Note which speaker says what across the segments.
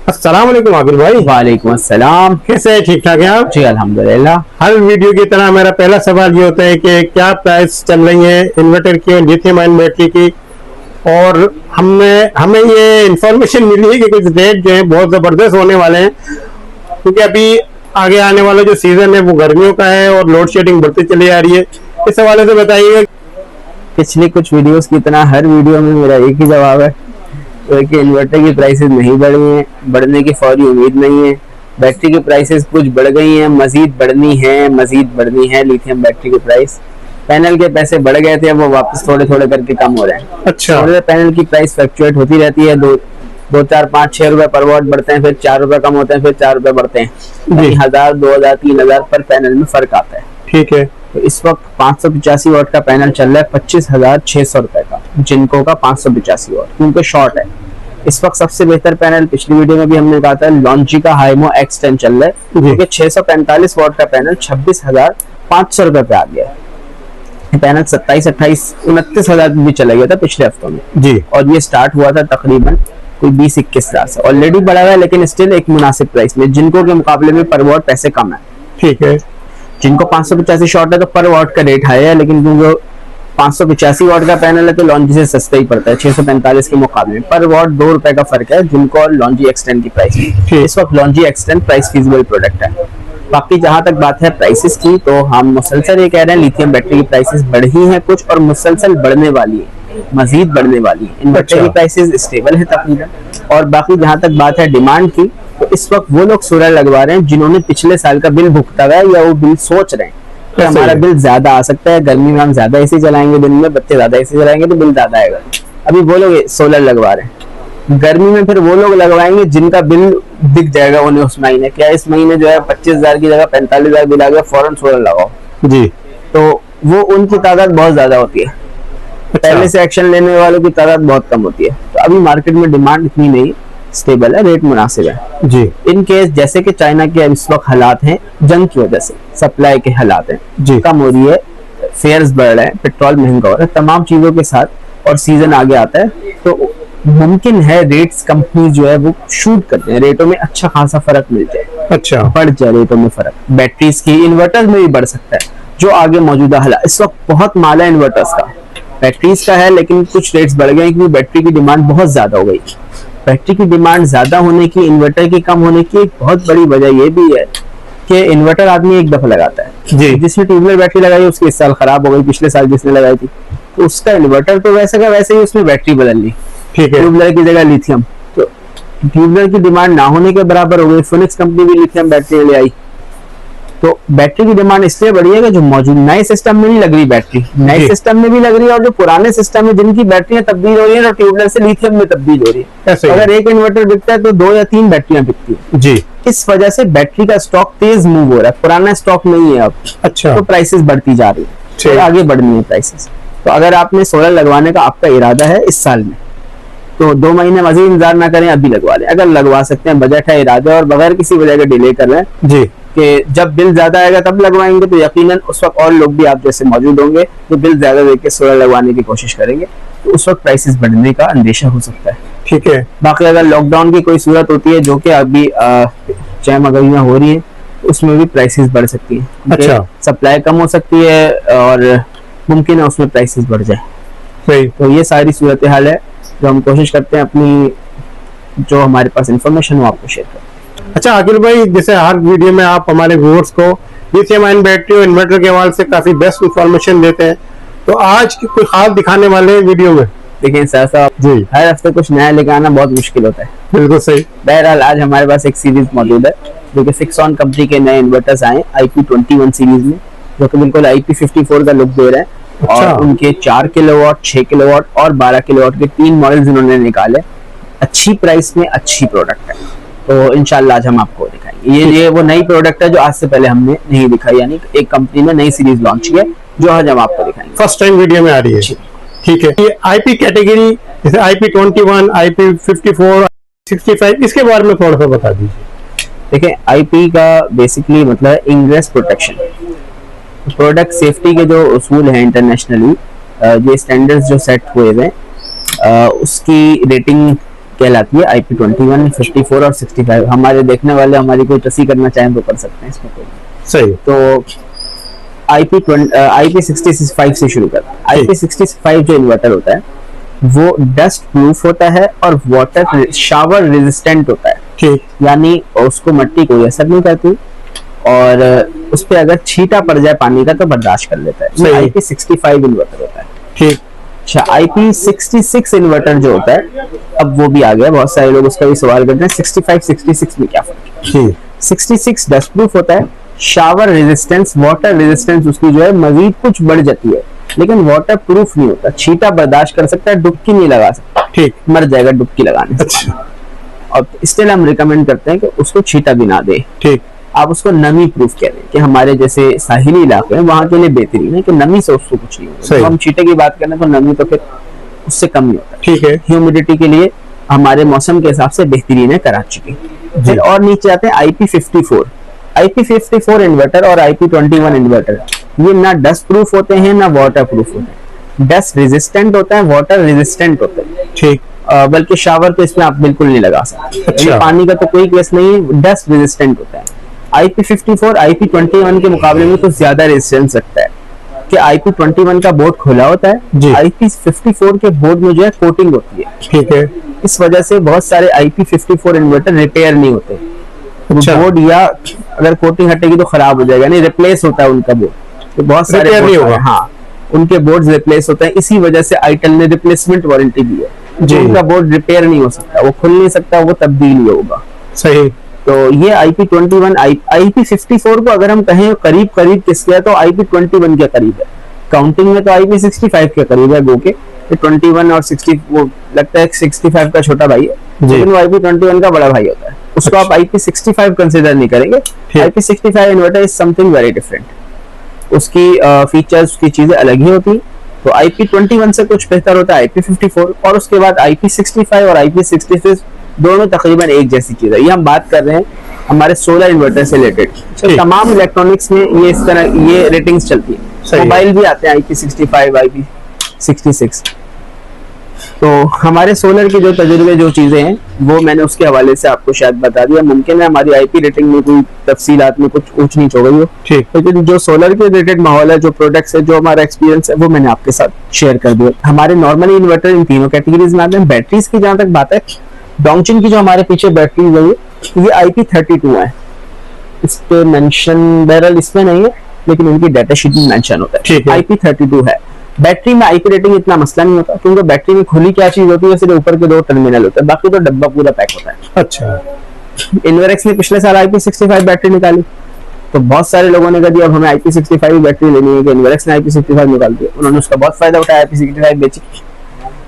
Speaker 1: अस्सलाम वालेकुम आकिल भाई।
Speaker 2: वालेकुम अस्सलाम।
Speaker 1: कैसे है, ठीक ठाक है आप?
Speaker 2: जी अल्हम्दुलिल्लाह।
Speaker 1: हर वीडियो की तरह मेरा पहला सवाल ये होता है कि क्या प्राइस चल रही है इन्वर्टर की और लिथियम आयन बैटरी की, और हमें ये इंफॉर्मेशन मिली है कि कुछ रेट जो है बहुत जबरदस्त होने वाले हैं, क्योंकि अभी आगे आने वाला जो सीजन है वो गर्मियों का है और लोड शेडिंग बढ़ती चली आ रही है। इस हवाले से बताइएगा।
Speaker 2: पिछली कुछ वीडियोस की तरह हर वीडियो में मेरा एक ही जवाब है कि इन्वर्टर की प्राइसेस नहीं बढ़ी हैं, बढ़ने की फौरी उम्मीद नहीं है। बैटरी की प्राइसेस कुछ बढ़ गई हैं, मजीद बढ़नी है। लिथियम बैटरी की प्राइस, पैनल के पैसे बढ़ गए थे, अब वो वापस थोड़े थोड़े करके कम हो रहे हैं।
Speaker 1: अच्छा,
Speaker 2: पैनल की प्राइस फ्लक्चुएट होती रहती है, दो 4-5-6 रुपए पर वॉट बढ़ते हैं, फिर 4 रुपए कम होते हैं, फिर 4 रुपए बढ़ते हैं। 1000, 2000, 3000 पर पैनल में फर्क आता है।
Speaker 1: ठीक है।
Speaker 2: तो इस वक्त 585 वाट का पैनल चल रहा है 25,600 रुपए का, जिनको का 585 वाट, क्योंकि शॉर्ट है। इस वक्त सबसे बेहतर पैनल, पिछली वीडियो में भी हमने कहा था, लॉन्जी का हाइमो X10 चल रहा है, क्योंकि 645 वाट का पैनल 26,500 रुपए पे आ गया है। पैनल 27, 28, 29,000 भी चला गया था पिछले हफ्तों में
Speaker 1: जी,
Speaker 2: और ये स्टार्ट हुआ था तकरीबन कोई 20-21 हजार से। ऑलरेडी बढ़ा हुआ है, लेकिन स्टिल एक मुनासिब प्राइस में, जिनको के मुकाबले में पर वॉट पैसे कम है।
Speaker 1: ठीक है।
Speaker 2: जिनको 585 शॉट है तो पर वॉट का रेट हाई है, लेकिन जो 585 वाट का पैनल है तो लॉन्जी से सस्ता ही पड़ता है 645 के मुकाबले। पर वॉट 2 रुपए का फर्क है जिनको और लॉन्जी X10 की प्राइस में। इस वक्त लॉन्जी X10 प्राइस फीजिबल प्रोडक्ट है। बाकी जहां तक बात है प्राइसेस की, तो हम मुसलसल ये कह रहे हैं लिथियम बैटरी की प्राइसेस बढ़ी हैं कुछ, और मुसलसल बढ़ने वाली है, मजीद बढ़ने वाली है। इन्वर्टर की प्राइसेस स्टेबल है तकरीबन। और बाकी जहां तक बात है डिमांड की, तो इस वक्त वो लोग सोलर लगवा रहे हैं जिन्होंने पिछले साल का बिल भुगता हुआ है, या वो बिल सोच रहे हैं कि हमारा बिल ज्यादा आ सकता है, गर्मी में हम ज्यादा एसी चलाएंगे, दिन में बच्चे ज्यादा एसी चलाएंगे तो बिल ज्यादा आएगा। अभी वो लोग सोलर लगवा रहे हैं। गर्मी में फिर वो लोग लगवाएंगे जिनका बिल दिख जाएगा उन्हें उस महीने, क्या इस महीने जो है 25,000 की जगह 45,000 बिल आ गया, फौरन सोलर लगाओ
Speaker 1: जी।
Speaker 2: तो वो उनकी तादाद बहुत ज्यादा होती है। पहले से एक्शन लेने वालों की तादाद बहुत कम होती है। तो अभी मार्केट में डिमांड इतनी नहीं, स्टेबल है, रेट मुनासिब है
Speaker 1: जी।
Speaker 2: इन केस जैसे कि चाइना के इस वक्त हालात हैं, जंग की वजह से सप्लाई के हालात हैं
Speaker 1: जी,
Speaker 2: कम हो रही है, फेयर्स बढ़ रहे हैं, पेट्रोल महंगा हो रहा है, तमाम चीजों के साथ, और सीजन आगे आता है, तो मुमकिन है रेट्स कंपनी जो है वो शूट करते हैं, रेटों में अच्छा खासा फर्क मिल जाए।
Speaker 1: अच्छा,
Speaker 2: बढ़ जाए रेटों में फर्क। बैटरीज की, इन्वर्टर्स में भी बढ़ सकता है, जो आगे मौजूदा हालात, इस वक्त बहुत माल है इन्वर्टर्स का, बैटरीज का है, लेकिन कुछ रेट्स बढ़ गए क्योंकि बैटरी की डिमांड बहुत ज्यादा हो गई। बैटरी की डिमांड ज्यादा होने की, इन्वर्टर की कम होने की एक बहुत बड़ी वजह यह भी है कि इन्वर्टर आदमी एक दफा लगाता है जी। जिसने ट्यूबवेल बैटरी लगाई उसकी इस साल खराब हो गई, पिछले साल जिसने लगाई थी, तो उसका इन्वर्टर तो वैसे का वैसे ही उसमें बैटरी बदल ली,
Speaker 1: ठीक है,
Speaker 2: ट्यूबवेल की जगह लिथियम। तो ट्यूबवेल की डिमांड ना होने के बराबर हो गई, फिनिक्स कंपनी भी लिथियम बैटरी ले आई। तो बैटरी की डिमांड इसलिए बढ़ी है कि जो मौजूद नए सिस्टम में नहीं लग रही बैटरी, नए सिस्टम में भी लग रही है, और जो पुराने सिस्टम में जिनकी बैटरियां तब्दील हो रही है तो ट्यूबवेल से लिथियम में तब्दील हो रही है। अगर एक इन्वर्टर बिकता है तो 2 या 3 बैटरियां बिकती है जी। इस वजह से बैटरी का स्टॉक तेज मूव हो रहा है, पुराना स्टॉक नहीं है अब।
Speaker 1: अच्छा, तो
Speaker 2: प्राइसेस बढ़ती जा रही है, तो आगे बढ़नी है प्राइसेस। तो अगर आपने सोलर लगवाने का आपका इरादा है इस साल में, तो 2 महीने मजीद इंतजार ना करें, अभी लगवा लें। अगर लगवा सकते हैं, बजट है, इरादा और बगैर किसी वजह के डिले कर रहे हैं जी, कि जब बिल ज्यादा आएगा तब लगवाएंगे, तो यकीनन उस वक्त और लोग भी आप जैसे मौजूद होंगे जो बिल ज्यादा देके सोलर लगवाने की कोशिश करेंगे, तो उस वक्त प्राइसेस बढ़ने का अंदेशा हो सकता है। ठीक है। बाकी अगर लॉकडाउन की कोई सूरत होती है, जो कि अभी जैम अगरियां हो रही है, उसमें भी प्राइसेस बढ़ सकती है। अच्छा, सप्लाई कम हो सकती है और मुमकिन है उसमें प्राइसेस बढ़ जाए। सही। तो ये सारी सूरत हाल है जो हम कोशिश करते हैं अपनी, जो हमारे पास इंफॉर्मेशन हो आपको शेयर करें।
Speaker 1: अच्छा आकिल भाई, जैसे हर वीडियो में आप हमारे व्यूअर्स को लिथियम आयन बैटरी और इन्वर्टर के हवाले से काफी बेस्ट इंफॉर्मेशन देते हैं, तो आज की कोई खास दिखाने वाले वीडियो में?
Speaker 2: देखिए साहब जी, हर हफ्ते कुछ नया लेकर आना बहुत मुश्किल होता है। बिल्कुल सही। बहरहाल आज हमारे पास एक सीरीज मौजूद है जो कि सिक्सॉन कंपनी के नए इन्वर्टर्स आए IP21 सीरीज में, जो कि बिल्कुल IP54 का लुक दे रहे हैं। अच्छा। और उनके 4 किलोवाट, 6 किलोवाट और 12 किलोवाट के 3 मॉडल्स इन्होंने निकाले। अच्छी प्राइस में अच्छी प्रोडक्ट है, तो इंशाल्लाह आज हम आपको दिखाएंगे। ये वो नई प्रोडक्ट है जो आज से पहले हमने नहीं दिखाई, यानी एक कंपनी ने नई सीरीज लॉन्च की है जो आज हम आपको दिखाएंगे,
Speaker 1: फर्स्ट टाइम वीडियो में आ रही है। ठीक है। ये IP कैटेगरी जैसे IP21, IP54, 65, इसके बारे में थोड़ा सा बता दीजिए।
Speaker 2: देखिए IP का बेसिकली मतलब है इंग्रेस प्रोटेक्शन। प्रोडक्ट सेफ्टी के जो उसूल हैं इंटरनेशनली, ये स्टैंडर्ड्स जो सेट हुए हैं, उसकी रेटिंग कहलाती है IP21, 54 और 65। हमारे देखने वाले हमारी कोई टसी करना चाहें तो कर सकते हैं इसमें कोई।
Speaker 1: सही।
Speaker 2: तो IP65 से शुरू करते हैं। IP65 जो इन्वर्टर होता है वो डस्ट प्रूफ होता है और वाटर शावर रेजिस्टेंट होता है।
Speaker 1: ठीक।
Speaker 2: यानी उसको मिट्टी कोई असर नहीं करती और उस पे अगर छींटा पड़ जाए पानी का तो बर्दाश्त कर लेता है। ये IP65 इन्वर्टर होता है। ठीक। अच्छा, IP66 इन्वर्टर जो होता है, अब वो भी आ गया, बहुत सारे लोग उसका भी सवाल करते हैं 65-66 में क्या फर्क है। 66 डस्ट प्रूफ होता है, शावर रेजिस्टेंस, वाटर रेजिस्टेंस उसकी जो है मजीद कुछ बढ़ जाती है, लेकिन वाटर प्रूफ नहीं होता, छींटा बर्दाश्त कर सकता है, डुबकी नहीं लगा सकता। ठीक। मर जाएगा डुबकी लगाने से। अच्छा। और इसलिए हम रिकमेंड करते हैं कि उसको छींटा भी ना दे। ठीक। आप उसको नमी प्रूफ कह रहे हैं कि हमारे जैसे साहिली इलाके हैं वहां के लिए बेहतरीन है कि नमी से उसको कुछ नहीं होता। तो हम छींटे की बात करें तो नमी तो फिर उससे कम नहीं होता। ठीक है। ह्यूमिडिटी के लिए हमारे मौसम के हिसाब से बेहतरीन है कराची की। फिर और नीचे आते हैं IP54। IP54 इन्वर्टर और IP21 इन्वर्टर, ये ना डस्ट प्रूफ होते हैं ना वाटर प्रूफ होते हैं। डस्ट रेजिस्टेंट होता है, वाटर रेजिस्टेंट होता है। ठीक। बल्कि शावर तो इसमें आप बिल्कुल नहीं लगा सकते। अच्छा। पानी का तो कोई केस नहीं है, डस्ट रेजिस्टेंट होता है। IP54 IP21 के मुकाबले में तो ज्यादा रेजिस्टेंस रखता है कि IP21 का बोर्ड खुला होता है, IP54 के बोर्ड में जो है कोटिंग होती है। ठीक है। इस वजह से बहुत सारे IP54 इन्वर्टर रिपेयर नहीं होते। अच्छा। बोर्ड या अगर कोटिंग हटेगी तो खराब हो जाएगा, नहीं रिप्लेस होता है उनका बोर्ड, तो बहुत सारे नहीं होगा। हाँ, उनके बोर्ड रिप्लेस होते हैं। इसी वजह से आईटेल ने रिप्लेसमेंट वारंटी दी है। जो उनका बोर्ड रिपेयर नहीं हो सकता, वो खुल नहीं सकता, वो तब्दील नहीं होगा। सही। तो ये IP21 IP54 को अगर हम कहें करीब करीब किसके है तो IP21 के करीब है। काउंटिंग में तो IP65 के करीब है, गो के 21 और 60 वो लगता है 65 का छोटा भाई है, लेकिन वो IP21 का बड़ा भाई होता है। उसको आप IP65 कंसिडर नहीं करेंगे। IP65 inverter is something very different. उसकी फीचर्स, उसकी चीजें अलग ही होती। तो IP21 से कुछ बेहतर होता है IP54, और उसके बाद IP65 और IP66 दोनों तकरीबन एक जैसी चीज है। ये हम बात कर रहे हैं हमारे सोलर इन्वर्टर से रिलेटेड। तो तमाम इलेक्ट्रॉनिक्स में ये इस तरह ये रेटिंग्स चलती है। मोबाइल भी आते हैं IP65, IP66। तो हमारे सोलर की जो तजुर्बे, जो चीजें हैं, वो मैंने उसके हवाले से आपको शायद बता दिया। मुमकिन है हमारी IP रेटिंग में कोई तफसीलात में कुछ ऊंच नीच हो गई हो, लेकिन जो सोलर के रिलेटेड माहौल है, जो प्रोडक्ट्स है, जो हमारा एक्सपीरियंस है, वो मैंने आपके साथ शेयर कर दिया। हमारे नॉर्मली इन्वर्टर इन तीनों कैटेगरीज में आते हैं। बैटरीज की जहां तक बात है, डोंगचिन की जो हमारे पीछे बैटरी है ये IP32 है। इस पे मेंशन बहरहाल इसमें नहीं है, लेकिन इनकी डाटा शीट में मेंशन होता है। IP32 है। बैटरी में IP रेटिंग इतना मसला नहीं होता, क्योंकि बैटरी में खुली क्या चीज होती है, सिर्फ ऊपर के 2 टर्मिनल होते हैं, बाकी तो डब्बा पूरा पैक होता है। अच्छा। इन्वेरेक्स ने पिछले साल IP65 बैटरी निकाली, तो बहुत सारे लोगों ने कहा दिया अब हमें IP65 बैटरी लेनी है, कि इन्वेरेक्स ने IP65 निकाल दिया। उन्होंने उसका बहुत फायदा उठाया, IP65 बेची।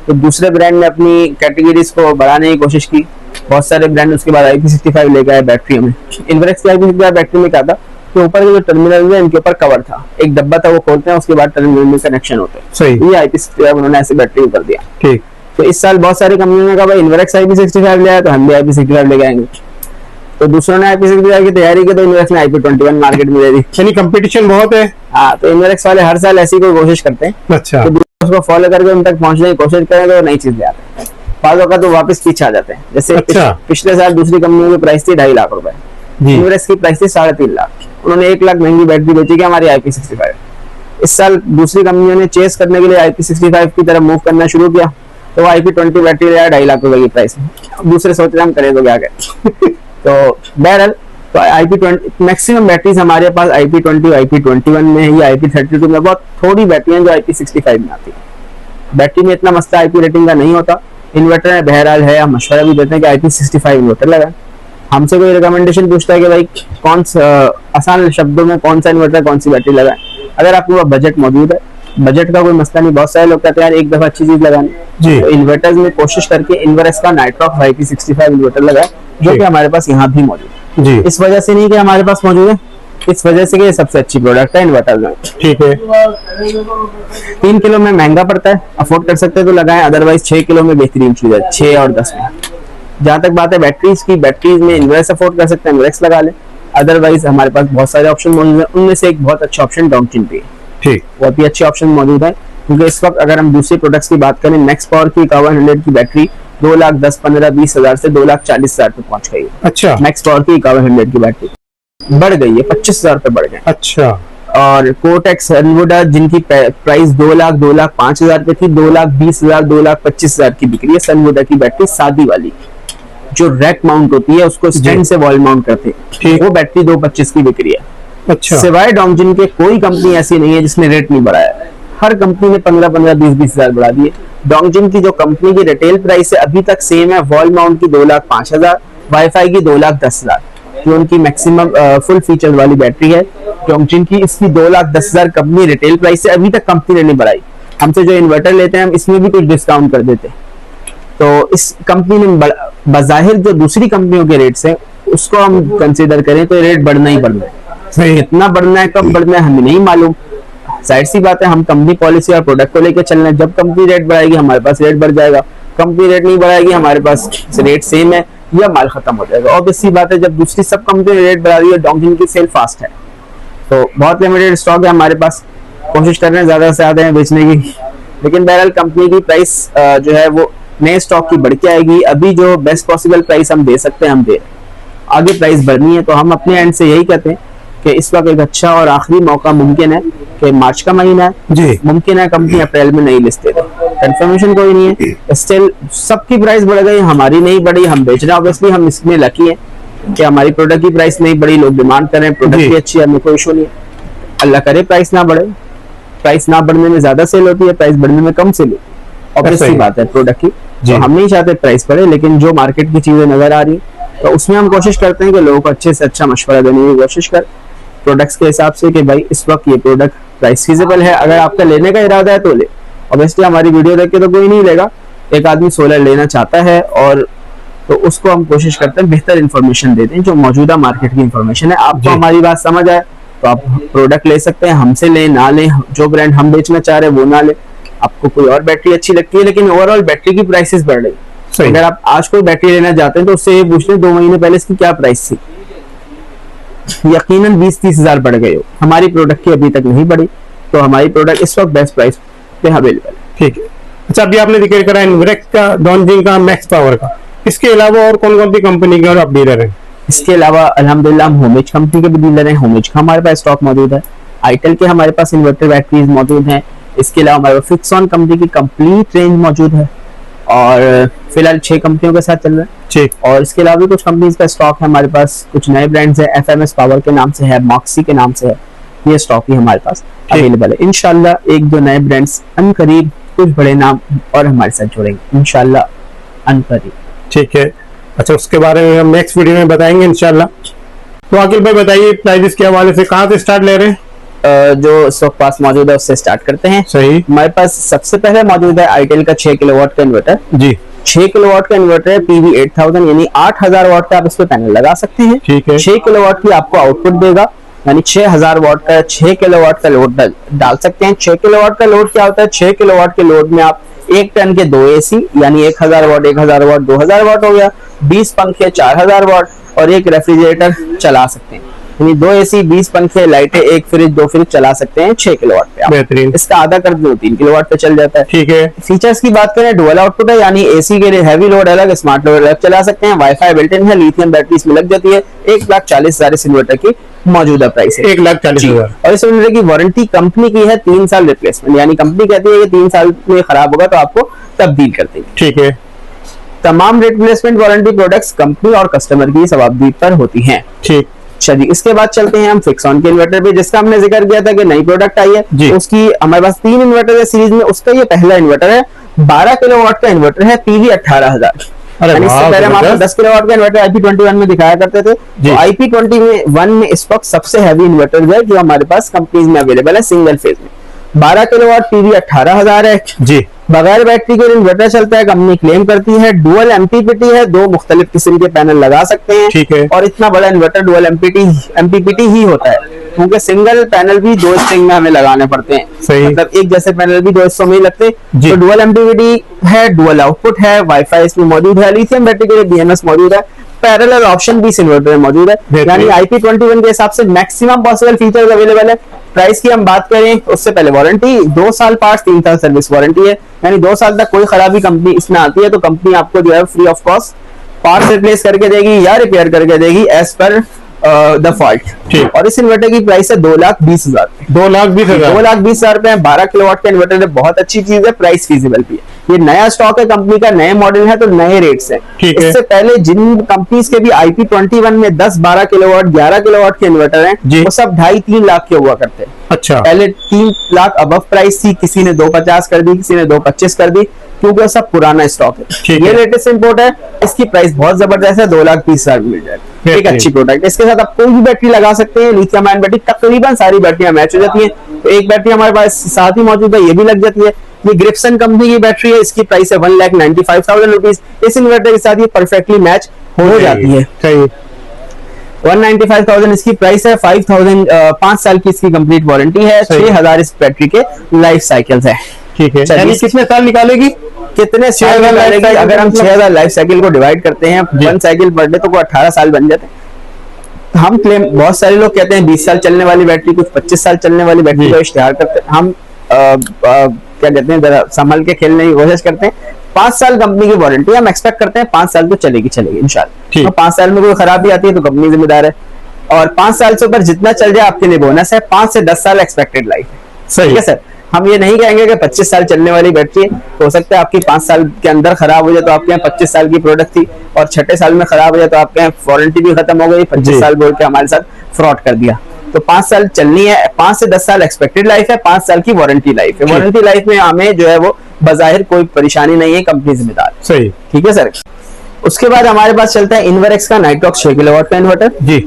Speaker 2: तो दूसरे ब्रांड ने अपनी कैटेगरीज को बढ़ाने की कोशिश की, बहुत सारे ब्रांड उसके बाद IP65 लेके आए बैटरी में। इन्वेरेक्स की IP65 बैटरी में क्या था कि ऊपर के जो टर्मिनल है इनके ऊपर कवर था, एक डब्बा था, वो खोलते हैं उसके बाद टर्मिनल में कनेक्शन होते हैं। सही। ये IP65 उन्होंने ऐसे बैटरी कर दिया। ठीक। तो इस साल बहुत सारी कंपनियों ने कहा भाई इन्वेरेक्स IP65 ले आया, तो हम भी IP65 लेके आएंगे। तो दूसरों ने IP65 की तैयारी की, तो इन्वेरेक्स ने IP21 मार्केट में दे दी। यानी कंपटीशन बहुत है। हाँ, तो इन्वेरेक्स वाले हर साल ऐसी कोई कोशिश करते हैं। अच्छा। तो उसको फॉलो करके उन तक पहुंचने की कोशिश करें तो नई चीज ले आते हैं, बाज़ औक़ात तो वापस पीछे आ जाते हैं। जैसे पिछले साल दूसरी कंपनियों की प्राइस थी 2.5 लाख रुपए, इन्वेरेक्स की प्राइस थी 3.5 लाख। उन्होंने 1 लाख महंगी बैटरी बेची कि हमारी IP65। इस साल दूसरी कंपनियों ने चेस करने के लिए IP65 की तरफ मूव करना शुरू किया, तो वो IP20 बैटरी लाया 2.5 लाख रुपए की प्राइस में। दूसरे सोच रहे हम करें तो क्या करें। तो बहरहाल तो IP20 मैक्सिमम बैटरीज हमारे पास IP20 IP21 में है, या IP32 में। बहुत थोड़ी बैटरी हैं जो IP65 में आती है। बैटरी में इतना मसला IP रेटिंग का नहीं होता। इन्वर्टर में बहरहाल है, हम मशवरा भी देते हैं कि IP65 इन्वर्टर लगाएं। हमसे कोई रिकमेंडेशन पूछता है कि भाई कौन सा, आसान शब्दों में कौन सा इन्वर्टर, कौन सी बैटरी लगाएं। अगर आपके पास बजट मौजूद है, बजट का कोई मसला नहीं। बहुत सारे लोग कहते हैं यार एक दफा अच्छी चीज लगानी, तो इन्वर्टर्स में कोशिश करके इन्वेरेक्स का नाइट्रॉक्स IP65 इन्वर्टर लगाए, जो कि हमारे पास यहाँ भी मौजूद है। इस वजह से नहीं कि हमारे पास मौजूद है, इस वजह से कि ये सबसे अच्छी प्रोडक्ट है इन्वर्टर में। ठीक है। 3 किलो में महंगा पड़ता है, अफोर्ड कर सकते हैं तो लगाएं, अदरवाइज 6 किलो में बेहतरीन चीज है, 6 और 10 में। जहां तक बात है बैटरीज की, बैटरीज में इन्वेरेक्स अफोर्ड कर सकते हैं, इन्वेरेक्स लगा लें। अदरवाइज हमारे पास बहुत सारे ऑप्शन मौजूद है, उनमें से एक बहुत अच्छा ऑप्शन डोंगचिन पे है। ठीक। वो भी अच्छे ऑप्शन मौजूद है, क्योंकि इस वक्त अगर हम दूसरे प्रोडक्ट्स की बात करें, मैक्स पावर की 5100 की बैटरी 2,10,15,20,000 से 2,40,000 पे पहुंच गई है।
Speaker 1: अच्छा,
Speaker 2: मैक्स पावर की 5100 की बैटरी बढ़ गई है, 25,000 पे बढ़ गए।
Speaker 1: अच्छा,
Speaker 2: और कोटेक्स सनवुडा जिनकी प्राइस 2,05,000 पे थी, 2,20,000 2,25,000 की बिक रही है सनवुडा की बैटरी, सादी वाली जो रैक माउंट होती है, उसको स्टैंड से वॉल माउंट करते हैं, वो बैटरी 2,25 की बिक रही है।
Speaker 1: अच्छा,
Speaker 2: सिवाय डोंगजिन के कोई कंपनी ऐसी नहीं है जिसने रेट नहीं बढ़ाया है। हर कंपनी ने 15-15, 20-20,000 बढ़ा दिए। डोंगजिन की जो कंपनी की रिटेल प्राइस है अभी तक सेम है, वॉल माउंट की 2,05,000, वाईफाई की 2,10,000, जो उनकी मैक्सिमम फुल फीचर वाली बैटरी है डोंगजिन की। इसकी 2,10,000 कंपनी रिटेल प्राइस है, अभी तक कंपनी ने नहीं बढ़ाई। हमसे जो इन्वर्टर लेते हैं हम इसमें भी कुछ डिस्काउंट कर देते हैं। तो इस कंपनी ने बजाहिर जो दूसरी कंपनियों के रेट्स हैं उसको हम कंसीडर करें तो रेट बढ़ना ही बढ़ना है।
Speaker 1: सही,
Speaker 2: कितना बढ़ना है, कब बढ़ना है, हमें नहीं मालूम। जाहिर सी बात है, हम कंपनी पॉलिसी और प्रोडक्ट को लेकर चल रहे हैं। जब कंपनी रेट बढ़ाएगी हमारे पास रेट बढ़ जाएगा, कंपनी रेट नहीं बढ़ाएगी हमारे पास रेट सेम है या माल खत्म हो जाएगा। ऑब्वियस सी बात है, जब दूसरी सब कंपनी ने रेट बढ़ा रही है, डोंगजिन की सेल फास्ट है, तो बहुत लिमिटेड स्टॉक है हमारे पास, कोशिश कर रहे हैं ज्यादा से ज्यादा बेचने की। लेकिन बहरहाल कंपनी की प्राइस जो है वो नए स्टॉक की बढ़ के आएगी। अभी जो बेस्ट पॉसिबल प्राइस हम दे सकते हैं हम दे, आगे प्राइस बढ़नी है। तो हम अपने एंड से यही कहते हैं कि इस वक्त एक अच्छा और आखिरी मौका मुमकिन है कि मार्च का महीना है
Speaker 1: जी,
Speaker 2: मुमकिन है कंपनी अप्रैल में नहीं लिस्ट दे, कंफर्मेशन कोई नहीं है। स्टिल सबकी प्राइस बढ़ गई, हमारी नहीं बढ़ी, हम बेच रहे हैं। ऑब्वियसली हम इसमें लकी हैं कि हमारी प्रोडक्ट की प्राइस नहीं बढ़ी, लोग डिमांड कर रहे हैं, प्रोडक्ट भी अच्छी है, हमें कोई इशू नहीं है। अल्लाह करे प्राइस ना बढ़े, प्राइस ना बढ़ने में ज्यादा सेल होती है, प्राइस बढ़ने में कम सेल होती है, ऑब्वियसली बात है प्रोडक्ट की। तो हम नहीं चाहते प्राइस बढ़े, लेकिन जो मार्केट की चीजें नजर आ रही है तो उसमें हम कोशिश करते हैं कि लोगों को अच्छे से अच्छा मशवरा देने की कोशिश कर प्रोडक्ट्स के हिसाब से कि भाई इस वक्त ये प्रोडक्ट प्राइस फीजेबल है, अगर आपका लेने का इरादा है तो ले। ऑब्वियसली हमारी वीडियो देख के तो कोई नहीं लेगा, एक आदमी सोलर लेना चाहता है और तो उसको हम कोशिश करते हैं बेहतर इन्फॉर्मेशन देते हैं, जो मौजूदा मार्केट की इन्फॉर्मेशन है। आपको हमारी बात समझ आए तो आप प्रोडक्ट ले सकते हैं, हमसे ले ना ले, जो ब्रांड हम बेचना चाह रहे हैं वो ना ले। आपको कोई और बैटरी अच्छी लगती है लेकिन ओवरऑल बैटरी की प्राइसेस बढ़ रही है, अगर आप आज कोई बैटरी लेना चाहते हैं तो उससे ये पूछ लें 2 महीने पहले इसकी क्या प्राइस थी, यकीनन 20-30 हजार बढ़ गए हो। हमारी प्रोडक्ट की अभी तक नहीं बढ़ी, तो हमारी प्रोडक्ट इस वक्त बेस्ट प्राइस पे अवेलेबल है।
Speaker 1: ठीक है। अच्छा, अभी आपने जिक्र करा इन्वेक्स का, डोंगजिन का, मैक्स पावर का, इसके अलावा और कौन कौन सी कंपनी के और आप डीलर हैं?
Speaker 2: इसके अलावा अल्हम्दुलिल्लाह हम होमेज कंपनी के भी डीलर हैं, होमेज का हमारे पास स्टॉक मौजूद है, आईटेल के हमारे पास इन्वर्टर बैटरीज मौजूद हैं। इसके अलावा हमारे पास फिक्सॉन कंपनी की कंप्लीट रेंज मौजूद है और फिलहाल 6 कंपनियों के साथ चल रहा है।
Speaker 1: ठीक।
Speaker 2: और इसके अलावा भी कुछ कंपनीज का स्टॉक है हमारे पास, कुछ नए ब्रांड्स है, एफएमएस पावर के नाम से है, मॉक्सी के नाम से है, ये स्टॉक भी हमारे पास अवेलेबल है। इंशाल्लाह 1-2 नए ब्रांड्स अनकरीब कुछ बड़े नाम और हमारे साथ जुड़ेंगे इंशाल्लाह अनकरीब।
Speaker 1: ठीक है। अच्छा, उसके बारे में हम नेक्स्ट वीडियो में बताएंगे इंशाल्लाह। तो आकिल भाई बताइए, प्राइसेस के हवाले से कहाँ से स्टार्ट ले रहे हैं?
Speaker 2: जो स्टॉक पास मौजूद है उससे स्टार्ट करते हैं।
Speaker 1: सही।
Speaker 2: हमारे पास सबसे पहले मौजूद है आईटेल का 6 किलोवाट का इन्वर्टर
Speaker 1: जी।
Speaker 2: 6 किलोवाट का इन्वर्टर है, पीवी 8000 यानी 8000 वाट का आप इस पे पैनल लगा सकते हैं।
Speaker 1: ठीक है।
Speaker 2: 6 किलोवाट की आपको आउटपुट देगा, यानी 6000 वाट का 6 किलोवाट का लोड डाल सकते हैं। 6 किलोवाट का लोड क्या होता है? 6 किलोवाट के लोड में आप 1 टन के 2 एसी यानी 1000 वाट 1000 वाट 2000 वाट हो गया, 20 पंखे 4000 वाट और एक रेफ्रिजरेटर चला सकते हैं, यानी 2 एसी 20 पंखे लाइटें 1 फ्रिज 2 फ्रिज चला सकते हैं 6 किलोवाट पे।
Speaker 1: बेहतरीन।
Speaker 2: इसका आधा कर दो 3 किलोवाट पे चल जाता है।
Speaker 1: ठीक है।
Speaker 2: फीचर्स की बात करें, डुअल आउटपुट है, यानी एसी के लिए हैवी लोड अलग, स्मार्ट लोड अलग चला सकते हैं। वाईफाई बिल्ट इन है, लिथियम बैटरी इसमें लग जाती है। 1,40,000 इस इन्वर्टर की मौजूदा प्राइस है,
Speaker 1: 1,40,000।
Speaker 2: और इस इन्वर्टर की वारंटी कंपनी की है 3 साल रिप्लेसमेंट, यानी कंपनी कहती है कि 3 साल में खराब होगा तो आपको तब्दील कर देंगे।
Speaker 1: ठीक है।
Speaker 2: तमाम रिप्लेसमेंट वारंटी प्रोडक्ट्स कंपनी और कस्टमर की जवाबदेही पर होती हैं।
Speaker 1: ठीक।
Speaker 2: चलिए, इसके बाद चलते हैं हम फिक्सॉन के इन्वर्टर पे, जिसका हमने जिक्र किया था कि नई प्रोडक्ट आई है। उसकी हमारे पास 3 इन्वर्टर है सीरीज में, उसका ये पहला इन्वर्टर है। 12 किलोवाट का इन्वर्टर है, पीवी 18000। इससे पहले हम आपको 10 किलोवाट का इन्वर्टर IP21 में दिखाया करते थे। तो IP21 में इस वक्त सबसे हैवी इन्वर्टर है जो हमारे पास कंपनीज में अवेलेबल है सिंगल फेज में। 12 किलोवाट पीवी 18000 है जी। बगैर बैटरी के इन्वर्टर चलता है, कंपनी क्लेम करती है। डुअल एमपीपीटी है, 2 मुख्तलिफ किस्म के पैनल लगा सकते हैं।
Speaker 1: ठीक है।
Speaker 2: और इतना बड़ा इन्वर्टर डुअल एमपीपीटी ही होता है, क्योंकि सिंगल पैनल भी 2 स्ट्रिंग में हमें लगाने पड़ते हैं।
Speaker 1: सही।
Speaker 2: मतलब एक जैसे पैनल भी 2 हिस्सों में ही लगते हैं। तो डुअल एमपीपीटी है, डुअल आउटपुट है, वाईफाई इसमें मौजूद है, लिथियम बैटरी के लिए BMS मौजूद है, पैरेलल ऑप्शन भी इस इन्वर्टर में मौजूद है। यानी IP21 के हिसाब से मैक्सिमम पॉसिबल फीचर्स अवेलेबल है। प्राइस की हम बात करें उससे पहले वारंटी 2 साल पार्ट्स 3 साल सर्विस वारंटी है, यानी 2 साल तक कोई खराबी कंपनी इसमें आती है तो कंपनी आपको जो है free of cost parts replace करके देगी या रिपेयर करके देगी एज पर द फॉल्ट। और इस इन्वर्टर की प्राइस है 2,20,000।
Speaker 1: 2,20,000
Speaker 2: 2,20,000 रुपए। 12 किलोवाट का इन्वर्टर है, बहुत अच्छी चीज है, प्राइस फीजिबल भी है। ये नया स्टॉक है कंपनी का, नए मॉडल है तो नए रेट्स हैं। इससे पहले जिन कंपनीज के भी IP21 में 10-12 किलोवाट 11 किलोवाट के इन्वर्टर हैं वो सब 2.5-3 लाख के हुआ करते हैं।
Speaker 1: अच्छा,
Speaker 2: पहले 3 लाख अबव प्राइस थी, किसी ने 2,50 कर दी, किसी ने 2,25 कर दी, क्योंकि सब पुराना स्टॉक है। ये लेटेस्ट इंपोर्ट है, इसकी प्राइस बहुत जबरदस्त है, 2,20,000 मिल जाएगी। एक अच्छी प्रोडक्ट, इसके साथ आप कोई भी बैटरी लगा सकते हैं, लिथियम आयन बैटरी, तकरीबन सारी बैटरियां मैच हो जाती हैं। तो एक बैटरी हमारे पास साथ ही मौजूद है, ये भी लग जाती है। ये ग्रिप्सन कंपनी की बैटरी है, इसकी प्राइस है 1,95,000 रुपीज। इस इन्वर्टर के साथ ये परफेक्टली मैच हो जाती है। 195,000 इसकी प्राइस है। 5,000 5 साल की इसकी कंप्लीट वारंटी है। 6,000 इस बैटरी के लाइफ साइकिल्स है।
Speaker 1: ठीक है, यानी कितने साल निकालेगी?
Speaker 2: कितने साल निकालेगी? अगर हम 6,000 लाइफ साइकिल को डिवाइड करते हैं 1 साइकिल पर डे तो 18 साल बन जाते हैं। हम क्लेम, बहुत सारे लोग कहते हैं 20 साल चलने वाली बैटरी, कुछ 25 साल चलने वाली बैटरी का इश्तेहार करते हैं। हम क्या कहते हैं, जरा संभल के खेलने की कोशिश करते हैं। 5 साल कंपनी की वारंटी, हम एक्सपेक्ट करते हैं 5 साल तो चलेगी इंशाल्लाह। तो 5 साल में कोई खराबी आती है तो कंपनी जिम्मेदार है, और 5 साल से ऊपर जितना चल जाए आपके लिए बोनस है। 5 से 10 साल एक्सपेक्टेड लाइफ है। ठीक है सर, हम ये नहीं कहेंगे कि 25 साल चलने वाली बैटरी है, हो सकता है आपकी 5 साल के अंदर खराब हो जाए तो आपके यहाँ 25 साल की प्रोडक्ट थी और 6ठे साल में खराब हो जाए तो आपके यहाँ वारंटी भी खत्म हो गई, 25 साल बोल के हमारे साथ फ्रॉड कर दिया। तो 5 साल चलनी है, 5 से 10 साल एक्सपेक्टेड लाइफ है, 5 साल की वारंटी लाइफ है। वारंटी लाइफ में हमें जो है वो बजाहिर कोई परेशानी नहीं है, कंपनी जिम्मेदार।
Speaker 1: सही,
Speaker 2: ठीक है सर। उसके बाद हमारे पास चलता है इन्वर्क्स का नाइट्रॉक्स 6 किलोवाट का इन्वर्टर जी।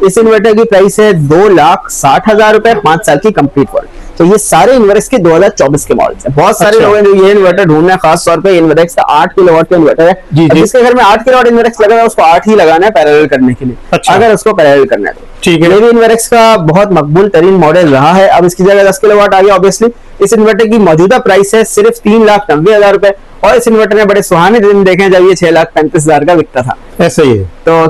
Speaker 2: इस इन्वर्टर की प्राइस है 2,60,000 रुपए, 5 साल की कंप्लीट वारंटी। तो ये सारे इन्वर्क्स के 2024 के मॉडल्स हैं। बहुत सारे लोग हैं जो ये इन्वर्टर ढूंढ रहे हैं, खास तौर पे इन्वर्क्स का 8 किलोवाट का इन्वर्टर है। जिसके घर में 8 किलोवाट इन्वर्क्स लगा है उसको 8 ही लगाना है पैरेलल करने के लिए। अच्छा। अगर उसको पैरेलल करना है तो ठीक है। ये भी इन्वर्क्स का बहुत मकबूल तरीन मॉडल रहा है। अब इसकी जगह 10 किलोवाट आ गया ऑब्वियसली। इस इन्वर्टर की मौजूदा प्राइस है सिर्फ 3,90,000 रुपए, और इस इन्वर्टर ने बड़े सुहाने दिन देखे जब ये 6,35,000 का बिकता था। ऐसे ही है। तो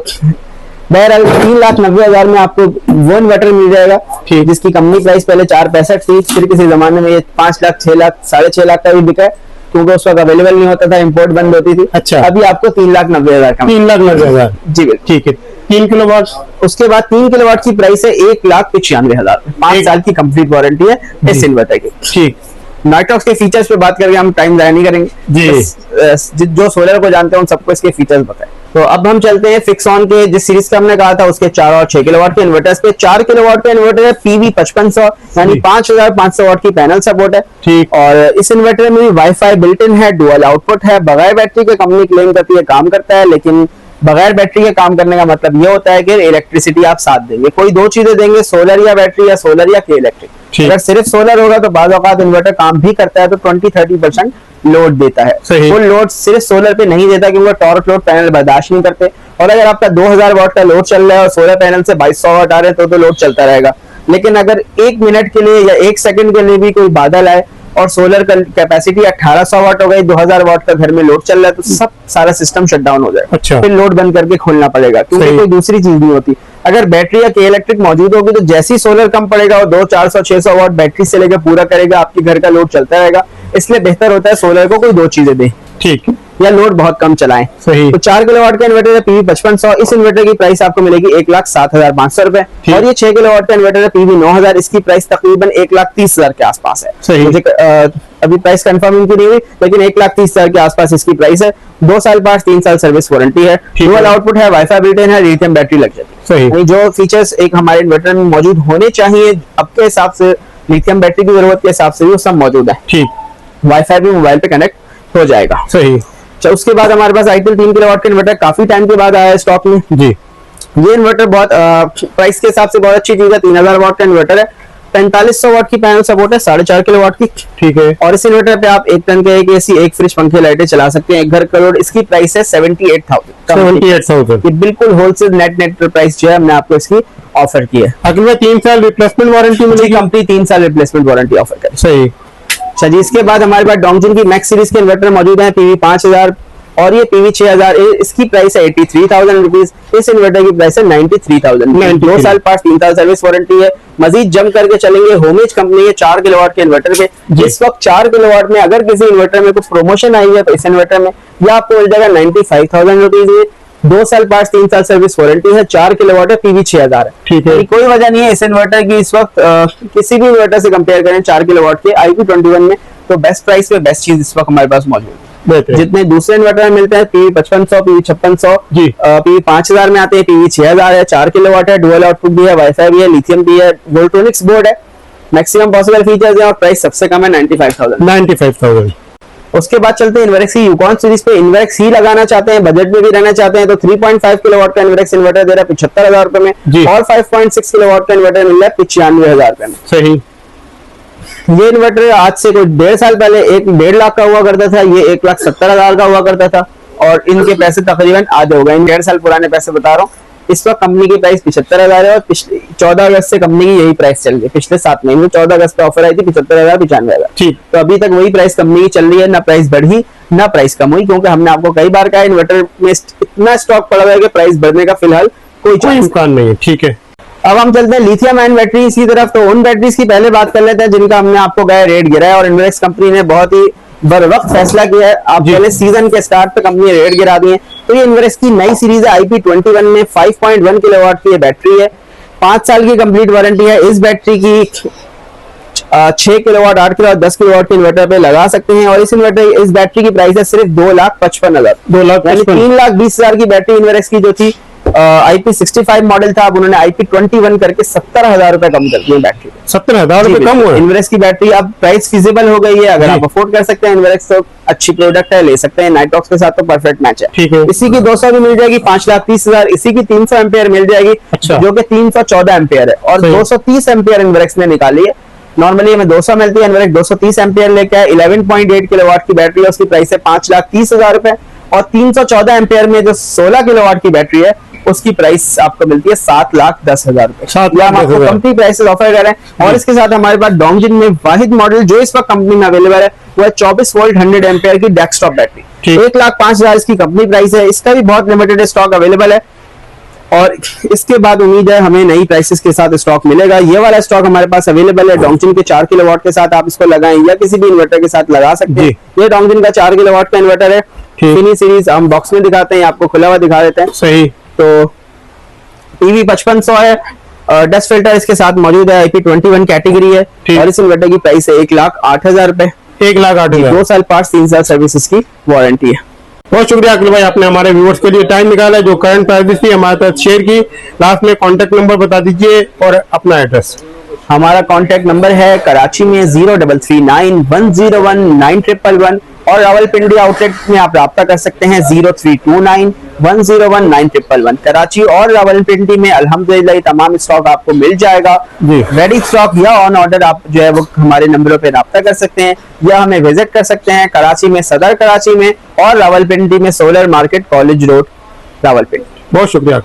Speaker 2: बहरहाल 3,90,000 में आपको वो इन्वर्टर मिल जाएगा, ठीक, जिसकी कंपनी प्राइस पहले 4,65 थी। फिर किसी जमाने में ये 5 लाख, 6 लाख, 6.5 लाख का भी बिका है, क्योंकि उस वक्त अवेलेबल नहीं होता था, इंपोर्ट बंद होती थी। अच्छा। अभी आपको 3,90,000 का।
Speaker 1: 3,90,000 जी बिल्कुल ठीक है। 3 किलोवाट,
Speaker 2: उसके बाद 3 किलोवाट की प्राइस है 1,95,000। 5 साल की कंप्लीट वारंटी है इस इन्वर्टर की। ठीक। नाइट्रॉक्स के फीचर्स पे बात करके हम टाइम जाया नहीं करेंगे जी। जो सोलर को जानते हैं उन सबको इसके फीचर्स बताएं। तो अब हम चलते हैं फिक्सऑन के, जिस सीरीज का हमने कहा था उसके 4 और 6 किलोवाट के इन्वर्टर्स पे। 4 किलोवाट का इन्वर्टर है PV5500, यानी 5,500 वाट की पैनल सपोर्ट है। ठीक। और इस इन्वर्टर में वाईफाई बिल्ट इन है, डुअल आउटपुट है, बगैर बैटरी के कंपनी क्लेम करती है काम करता है, लेकिन बगैर बैटरी के काम करने का मतलब ये होता है कि इलेक्ट्रिसिटी आप साथ देंगे। कोई दो चीजें देंगे, सोलर या बैटरी, या सोलर या के इलेक्ट्रिक। अगर सिर्फ सोलर होगा तो बाज़ औक़ात इन्वर्टर काम भी करता है तो 20-30% लोड देता है। फुल लोड सिर्फ सोलर पे नहीं देता क्योंकि टॉर्क लोड पैनल बर्दाश्त नहीं करते। और अगर आपका 2,000 वाट का लोड चल रहा है और सोलर पैनल से 2,200 वाट आ रहे हैं तो लोड चलता रहेगा। लेकिन अगर 1 मिनट के लिए या 1 सेकंड के लिए भी कोई बादल आए और सोलर का कैपेसिटी 1800 वाट हो गई, 2,000 वाट का घर में लोड चल रहा है, तो सब सारा सिस्टम शट डाउन हो जाएगा। अच्छा। फिर लोड बंद करके खोलना पड़ेगा, क्योंकि कोई दूसरी चीज नहीं होती। अगर बैटरी या के इलेक्ट्रिक मौजूद होगी तो जैसे ही सोलर कम पड़ेगा और 200-400-600 वाट बैटरी से लेकर पूरा करेगा, आपके घर का लोड चलता रहेगा। इसलिए बेहतर होता है सोलर को कोई 2 चीजें दे, ठीक, या लोड बहुत कम चलाएं। सही। तो 4 किलोवाट का इन्वर्टर है PV5500। इस इन्वर्टर की प्राइस आपको मिलेगी 1,07,500 रुपए। और ये 6 किलोवाट का इन्वर्टर है PV9000। इसकी प्राइस तकरीबन 1,30,000 के आसपास है। सही। मुझे अभी प्राइस कंफर्म इनकी नहीं हुई, लेकिन 1,30,000 के आसपास इसकी प्राइस है। 2 साल पास 3 साल सर्विस वारंटी है, डुअल आउटपुट है, वाईफाई बिल्ट इन है, लिथियम बैटरी लग जाती है। सही। जो फीचर्स एक हमारे इन्वर्टर में मौजूद होने चाहिए अब के हिसाब से, लिथियम बैटरी की जरूरत के हिसाब से भी वो सब मौजूद है। ठीक। वाईफाई भी मोबाइल पे कनेक्ट हो जाएगा। सही। अच्छा, उसके बाद हमारे पास आईटीएल 3 किलोवाट का इन्वर्टर काफी टाइम के बाद आया है स्टॉक में जी। ये इन्वर्टर बहुत प्राइस के हिसाब से बहुत अच्छी चीज है। 3,000 वाट का इन्वर्टर है, 4500 वाट की पैनल सपोर्ट है, 4.5 किलोवाट की। ठीक है। और इस इन्वर्टर पे आप 1 टन के एक एसी, 1 फ्रिज, पंखे, लाइटें चला सकते हैं, एक घर का लोड। इसकी प्राइस है 78,000। ये बिल्कुल होलसेल नेट प्राइस जो है हमने आपको इसकी ऑफर की है।
Speaker 1: अगले 3 साल रिप्लेसमेंट वारंटी मिलेगी,
Speaker 2: कंपनी 3 साल रिप्लेसमेंट वारंटी ऑफर करे।
Speaker 1: सही।
Speaker 2: अच्छा जी, इसके बाद हमारे पास डोंगजुन की मैक्स सीरीज के इन्वर्टर मौजूद हैं, PV5000 और ये PV 6000 इसकी प्राइस है 83,000 रुपीज। इस इन्वर्टर की प्राइस है 93,000। 2 साल पास 3 साल सर्विस वारंटी है। मजीद जम करके चलेंगे होमेज कंपनी है 4 किलोवाट के इन्वर्टर पे। जिस वक्त 4 किलोवाट में अगर किसी इन्वर्टर में कुछ प्रमोशन आई है तो इस इन्वर्टर में यह आपको मिल जाएगा 95,000 रुपीज में। 2 साल पास 3 साल सर्विस वारंटी है। 4 किलोवाट है, PV 6000 है।
Speaker 1: ठीक है,
Speaker 2: कोई वजह नहीं है इस इन्वर्टर की इस वक्त किसी भी इन्वर्टर से कंपेयर करें 4 किलोवाट के IP21 में तो बेस्ट प्राइस पे बेस्ट चीज इस वक्त हमारे पास मौजूद है। जितने दूसरे इन्वर्टर मिलते हैं PV 5500, PV 5600, PV 5000 में आते हैं, PV 6000 है, 4 किलोवाट है, डुअल आउटपुट भी है, वाईफाई भी है, लिथियम भी है, वोल्ट्रॉनिक्स बोर्ड है, मैक्सिमम पॉसिबल फीचर्स है और प्राइस सबसे कम है 95,000। उसके बाद चलते हैं इन्वर्क्स की यूकॉन सीरीज पे। इन्वर्क्स ही लगाना चाहते हैं, बजट में भी रहना चाहते हैं तो 3.5 किलोवाट का इन्वर्क्स इन्वर्टर दे रहा है 75,000 रुपए में और 5.6 किलोवाट का इन्वर्टर मिल रहा है 95,000 रुपए में।
Speaker 1: सही।
Speaker 2: ये इन्वर्टर आज से कुछ 1.5 साल पहले 1.5 लाख का हुआ करता था, ये 1,70,000 का हुआ करता था और इनके पैसे तकरीबन आधे हो गए। इन 1.5 साल पुराने पैसे बता रहा हूँ। इस वक्त कंपनी की प्राइस 75,000 है और पिछले 14 अगस्त से कंपनी की यही प्राइस चल रही है। पिछले 7 महीने में 14 अगस्त पे ऑफर आई थी 75,000 95,000। तो अभी तक वही प्राइस कंपनी की चल रही है, ना प्राइस बढ़ी ना प्राइस कम हुई, क्योंकि हमने आपको कई बार कहा इन्वर्टर में इतना स्टॉक पड़ा हुआ है कि प्राइस बढ़ने का फिलहाल कोई
Speaker 1: इम्कान नहीं है। ठीक है,
Speaker 2: अब हम चलते हैं लिथियम आयन बैटरीज की तरफ। तो उन बैटरीज की पहले बात कर लेते हैं जिनका हमने आपको कहा रेट गिरा है और इन्वर्क्स कंपनी ने बहुत ही बर वक्त फैसला किया है। आप पहले सीजन के स्टार्ट पे कंपनी रेट गिरा दी है। तो ये इन्वर्क्स की नई सीरीज है IP21 में 5.1 किलोवाट की बैटरी है। 5 साल की कंप्लीट वारंटी है। इस बैटरी की 6 किलोवाट 8 किलोवाट 10 किलोवाट के इन्वर्टर पे लगा सकते हैं और इस बैटरी की प्राइस है सिर्फ 2,55,000। 3,20,000 की बैटरी इन्वर्क्स की जो थी IP65 मॉडल था, अब उन्होंने IP21 करके 70,000 रुपए कम कर दिए बैटरी।
Speaker 1: 70,000 रुपए कम हुए।
Speaker 2: इन्वर्क्स की बैटरी अब प्राइस फिजिबल हो गई है। अगर आप अफोर्ड कर सकते हैं इन्वर्क्स तो अच्छी प्रोडक्ट है, ले सकते हैं। नाइट्रॉक्स के साथ तो परफेक्ट मैच है।
Speaker 1: ठीक है,
Speaker 2: इसी की 200 भी मिल जाएगी 5,30,000। इसी की 300 एम्पियर मिल जाएगी जो कि 314 एम्पियर है और 230 एम्पियर इन्वर्क्स ने निकाली है। नॉर्मली हमें 200 मिलती है, इन्वर्क्स 230 एम्पियर लेके आए। 11.8 किलोवाट की बैटरी है, उसकी प्राइस है 5,30,000 रुपए और 314 एम्पियर में जो 16 किलोवाट की बैटरी है उसकी प्राइस आपको मिलती है 7,10,000 रुपए। कंपनी प्राइसेस ऑफर कर रहे हैं। और इसके साथ हमारे पास डोंगजिन में वाहिद मॉडल जो इस वक्त कंपनी में अवेलेबल है वो है 24 वोल्ट 100 एम्पियर की डेस्कटॉप बैटरी। 1,05,000 इसकी कंपनी प्राइस है। इसका भी बहुत लिमिटेड स्टॉक अवेलेबल है और इसके बाद उम्मीद है हमें नई प्राइसेस के साथ स्टॉक मिलेगा। ये वाला स्टॉक हमारे पास अवेलेबल है डोंगजिन के 4 किलोवाट के साथ। आप इसको लगाएं या किसी भी इन्वर्टर के साथ लगा सकते हैं। ये डोंगजिन का 4 किलोवाट का इन्वर्टर है। फिनी सीरीज हम बॉक्स में दिखाते हैं, आपको खुला हुआ दिखा देते हैं।
Speaker 1: सही।
Speaker 2: तो PV 5500 है, डस्ट फिल्टर इसके साथ मौजूद है, IP21 कैटेगरी है और इस इन्वर्टर की प्राइस है 1,08,000 रुपए।
Speaker 1: 1,08,000।
Speaker 2: 2 साल पार्ट्स 3 साल सर्विस की वारंटी है।
Speaker 1: बहुत शुक्रिया अखिल भाई, आपने हमारे व्यूअर्स के लिए टाइम निकाला, जो करंट प्राइस थी हमारे साथ शेयर की। लास्ट में कॉन्टेक्ट नंबर बता दीजिए और अपना एड्रेस।
Speaker 2: हमारा कॉन्टेक्ट नंबर है कराची में 0339101911 और रावलपिंडी आउटलेट में आप राब्ता कर सकते हैं 0329101911। कराची और रावलपिंडी में अल्हम्दुलिल्लाह तमाम स्टॉक आपको मिल जाएगा। रेडी स्टॉक या ऑन ऑर्डर आप जो है वो हमारे नंबरों पे राब्ता कर सकते हैं या हमें विजिट कर सकते हैं कराची में सदर कराची में और रावलपिंडी में solar market college road Rawalpindi.
Speaker 1: बहुत शुक्रिया।